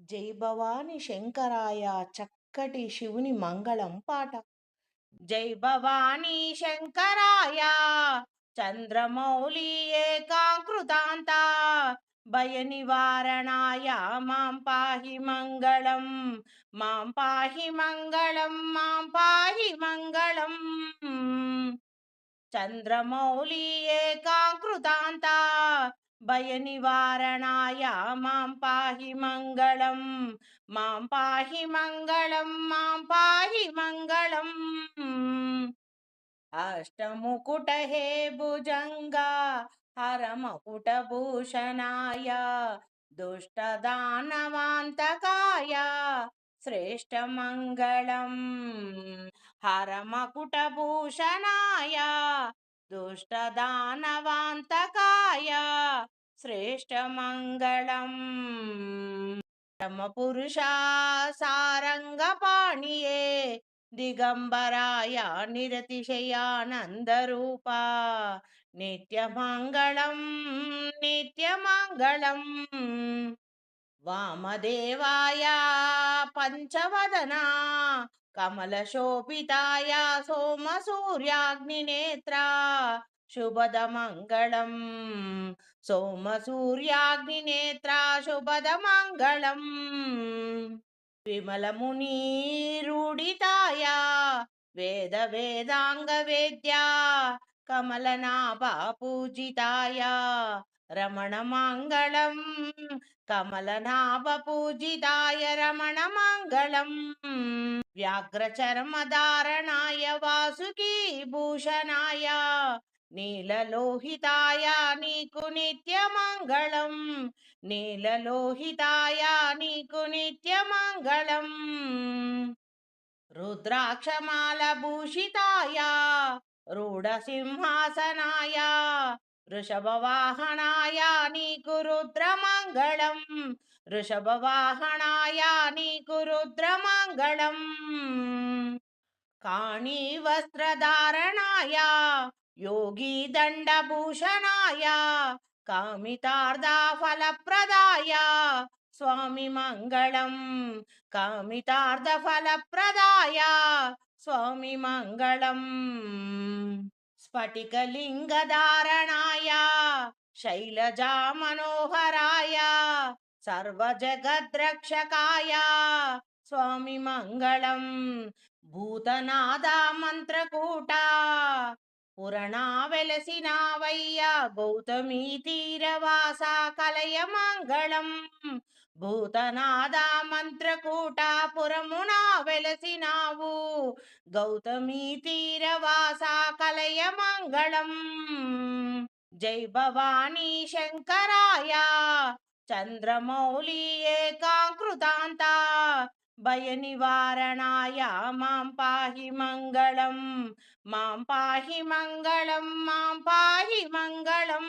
జై భవాని శంకరాయ చక్కటి శివుని మంగళం పాట. జై భవాని శంకరాయ చంద్రమౌళి ఏకాంకృతాంత భయ నివారణాయ మాం పాహి మంగళం, మాం పాహి మంగళం, మాం పాహి మంగళం. చంద్రమౌళి ఏకాంకృతాంత భయ నివారణాయ మాం పాహి మంగళం, మాం పాహి మంగళం, మాం పాహి మంగళం. అష్టముకుట హే భుజంగా హరమకుట భూషణాయ దుష్ట దానవాంతకాయ శ్రేష్ఠ మంగళం. హరమకుట భూషణాయ దుష్ట దానవాంతకాయ శ్రేష్ఠ మంగళం. పురుషా సారంగ పాణియే దిగంబరాయ నిరతిశయానందరూపా నిత్యమంగళం, నిత్యమంగళం. వామదేవాయ పంచవదనా కమలశోభితాయ సోమసూర్యాగ్నినేత్రా శుభదమంగళం, సోమసూర్యాగ్నినేత్రా శుభదమంగళం. విమలమునీరుడితాయ వేద వేదాంగ వేద్యా కమలనాభ పూజితాయ రమణ మంగళం, కమలనాభ పూజితాయ రమణ మంగళం. వ్యాఘ్రచర్మధారణాయ వాసుకీ భూషణాయ నీలలోహితాయ నీకు నిత్యమంగళం, నీలలోహితాయ నీకు నిత్యమంగళం. రుద్రాక్షమాల భూషితాయ రూఢసింహాసనాయ వృషభవాహనాయ నీకు రుద్రమంగళం, వృషభవాహనాయ నీకు రుద్రమంగళం. కాణీ వస్త్రధారణాయ యోగి దండభూషణాయ కామితార్థ ఫలప్రదాయ స్వామి మంగళం, కామితార్థ ఫలప్రదాయ స్వామి మంగళం. స్ఫటికలింగధారణాయ శైలజా మనోహరాయ సర్వజగద్రక్షకాయ స్వామి మంగళం. భూతనాద మంత్రకూట పురణా వెలసినావయ్య గౌతమీ తీరవాస కలయ మంగళం. భూతనాద మంత్రకూట పురమునా వెలసినావు గౌతమీ తీరవాస కలయ మంగళం. జై భవాని శంకరాయ చంద్రమౌళి ఏకాంకృతాంత భయ నివారణాయ మాం పాహి మంగళం, మాం పాహి మంగళం, మాం పాహి మంగళం.